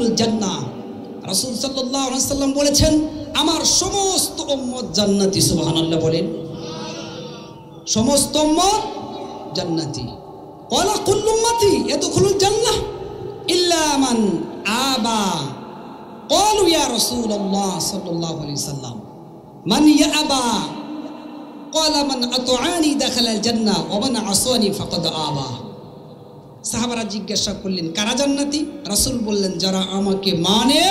ইয়াদখুলুল জান্নাহ। রাসূল সাল্লাল্লাহু আলাইহি ওয়াসাল্লাম বলেছেন আমার সমস্ত উম্মত জান্নাতি। সুবহানাল্লাহ বলেন। সমস্ত উম্মত জান্নাতি। ক্বালা কুল্লু উম্মতি ইয়াদখুলুল জান্নাহ ইল্লা মান আবা। ক্বালু ইয়া রাসূলুল্লাহ সাল্লাল্লাহু আলাইহি ওয়াসাল্লাম মান ইয়াবা? ক্বালা মান আতআনি দাখালাল জান্নাহ ওয়া মান আসানি ফাকাদ আবা। সাহাবারা জিজ্ঞাসা করলেন কারা জান্নাতি? রাসূল বললেন যারা আমাকে মানে,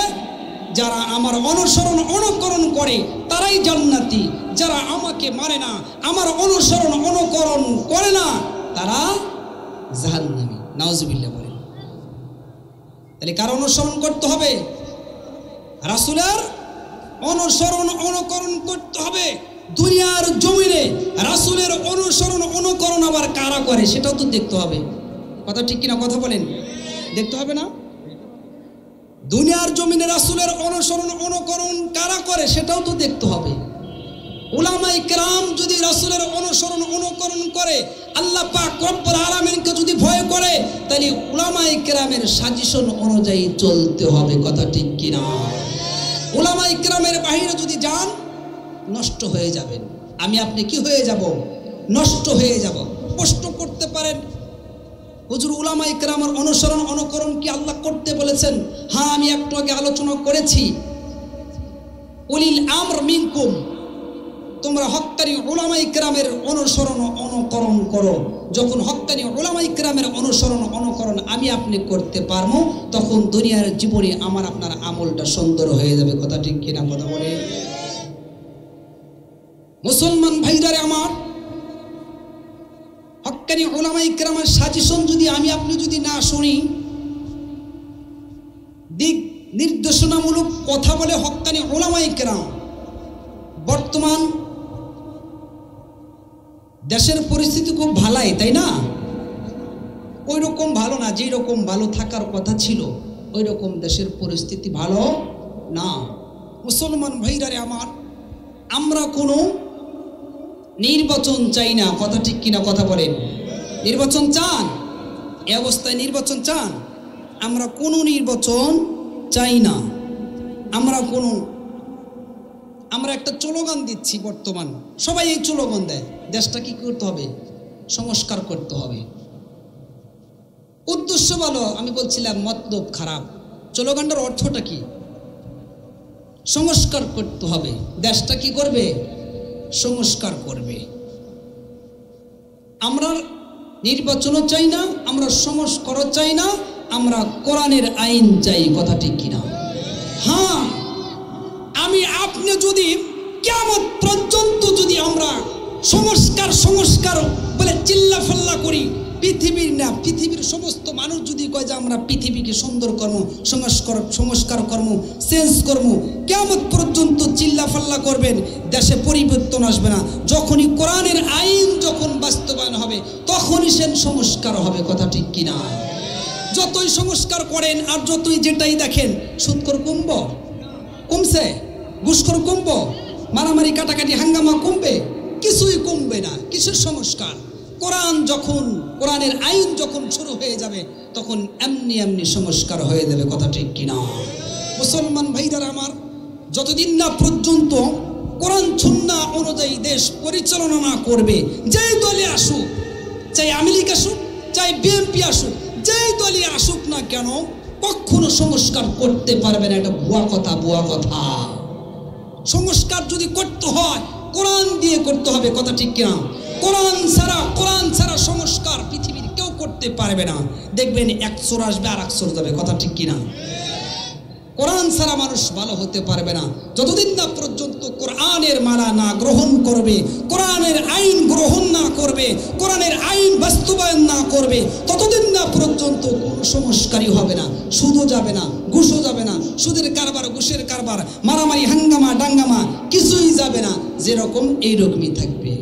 যারা আমার অনুসরণ অনুকরণ করে তারাই জান্নাতি। যারা আমাকে মানে না, আমার অনুসরণ অনুকরণ করে না, তারা জাহান্নামী। নাউজুবিল্লাহ বলেন। তাহলে কার অনুসরণ করতে হবে? রাসূলের অনুসরণ অনুকরণ করতে হবে। দুনিয়ার জমিনে রাসূলের অনুসরণ অনুকরণ আবার কারা করে সেটাও তো দেখতে হবে। কথা ঠিক কিনা? কথা বলেন। দেখতে হবে না? দুনিয়ার জমিনে রাসূলের অনুসরণ অনুকরণ কারা করে সেটাও তো দেখতে হবে। উলামায়ে কেরাম যদি রাসূলের অনুসরণ অনুকরণ করে, আল্লাহ পাক রব্বুল আলামিনকে যদি ভয় করে, তাহলে উলামায়ে কেরামের সাজেশন অনুযায়ী চলতে হবে। কথা ঠিক কিনা? উলামায়ে কেরামের বাইরে যদি যান নষ্ট হয়ে যাবেন। আমি আপনি কি হয়ে যাব? নষ্ট হয়ে যাব। প্রশ্ন করতে পারেন হুজুর উলামায়ে কেরামের অনুসরণ অনুকরণ কি আল্লাহ করতে বলেছেন? হ্যাঁ, আমি একটু আগে আলোচনা করেছি উলিল আমর মিনকুম, তোমরা হক্কানি উলামায়ে কেরামের অনুসরণ অনুকরণ করো। যখন হক্কানি উলামায়ে কেরামের অনুসরণ অনুকরণ আমি আপনি করতে পারবো, তখন দুনিয়ার জীবনে আমার আপনার আমলটা সুন্দর হয়ে যাবে। কথা ঠিক কিনা? কথা বলে। মুসলমান ভাইরারে আমার, হক্কানি উলামায়ে কেরামের সাজেশন যদি আমি আপনি যদি না শুনি, দিক নির্দেশনামূলক কথা বলে হক্কানি উলামায়ে কেরাম। বর্তমান দেশের পরিস্থিতি খুব ভালাই, তাই না? ওই রকম ভালো না, যেই রকম ভালো থাকার কথা ছিল ওই রকম দেশের পরিস্থিতি ভালো না। মুসলমান ভাইরারে আমার, আমরা কোনো নির্বাচন চাই না। কথা ঠিক কিনা? কথা বলেন। নির্বাচন চান? এই অবস্থায় নির্বাচন চান? আমরা কোনো নির্বাচন চাই না। আমরা একটা স্লোগান দিচ্ছি বর্তমান, সবাই এই স্লোগান দেয়। দেশটা কি করতে হবে? সংস্কার করতে হবে। উদ্দেশ্য ভালো, আমি বলছিলাম মতলব খারাপ। স্লোগানটার অর্থটা কি? সংস্কার করতে হবে। দেশটা কি করবে? সংস্কার করবে। আমরা নির্বাচনও চাই না, আমরা সংস্কারও চাই না, আমরা কোরআনের আইন চাই। কথা ঠিক কিনা? হ্যাঁ, আমি আপনি যদি কিয়ামত পর্যন্ত যদি আমরা সংস্কার বলে চিল্লাফাল্লা করি, পৃথিবীর সমস্ত মানুষ যদি কয় যে আমরা পৃথিবীকে সুন্দর কর্ম সংস্কার কর্ম চেঞ্জ কর্ম, কিয়ামত পর্যন্ত চিল্লাফাল্লা করবেন, দেশে পরিবর্তন আসবে না। যখনই কোরআনের আইন যখন বাস্তবায়ন হবে তখনই সে সংস্কার হবে। কথা ঠিক কিনা? যতই সংস্কার করেন আর যতই যেটাই দেখেন, সুদখোর কমছে, ঘুষখোর কমবো, মারামারি কাটাকাটি হাঙ্গামা কমবে? কিছুই কমবে না। কিসের সংস্কার? কোরআনের আইন যখন শুরু হয়ে যাবে তখন এমনি এমনি সংস্কার হয়ে যাবে। কথা ঠিক কিনা? মুসলমান ভাইরা আমার, যতদিন না পর্যন্ত কোরআন সুন্নাহ অনুযায়ী দেশ পরিচালনা না করবে, যেই দলে আসুক, চাই আওয়ামী লীগ আসুক, চাই বিএনপি আসুক, যেই দলই আসুক না কেন, কখনো সংস্কার করতে পারবে না। এটা ভুয়া কথা, ভুয়া কথা। সংস্কার যদি করতে হয় কোরআন দিয়ে করতে হবে। কথা ঠিক কিনা? কোরআন ছাড়া সংস্কার পৃথিবীর কেউ করতে পারবে না। দেখবেন এক চোর আসবে আর এক চোর যাবে। কথা ঠিক কিনা? কোরআন ছাড়া মানুষ ভালো হতে পারবে না। যতদিন না পর্যন্ত কোরআনের মানা না গ্রহণ করবে, কোরআনের আইন গ্রহণ না করবে, কোরআনের আইন বাস্তবায়ন না করবে, ততদিন না পর্যন্ত কোনো সংস্কারই হবে না। সুদও যাবে না, ঘুষও যাবে না, সুদের কারবার, ঘুষের কারবার, মারামারি হাঙ্গামা ডাঙ্গামা কিছুই যাবে না। যেরকম এইরকমই থাকবে।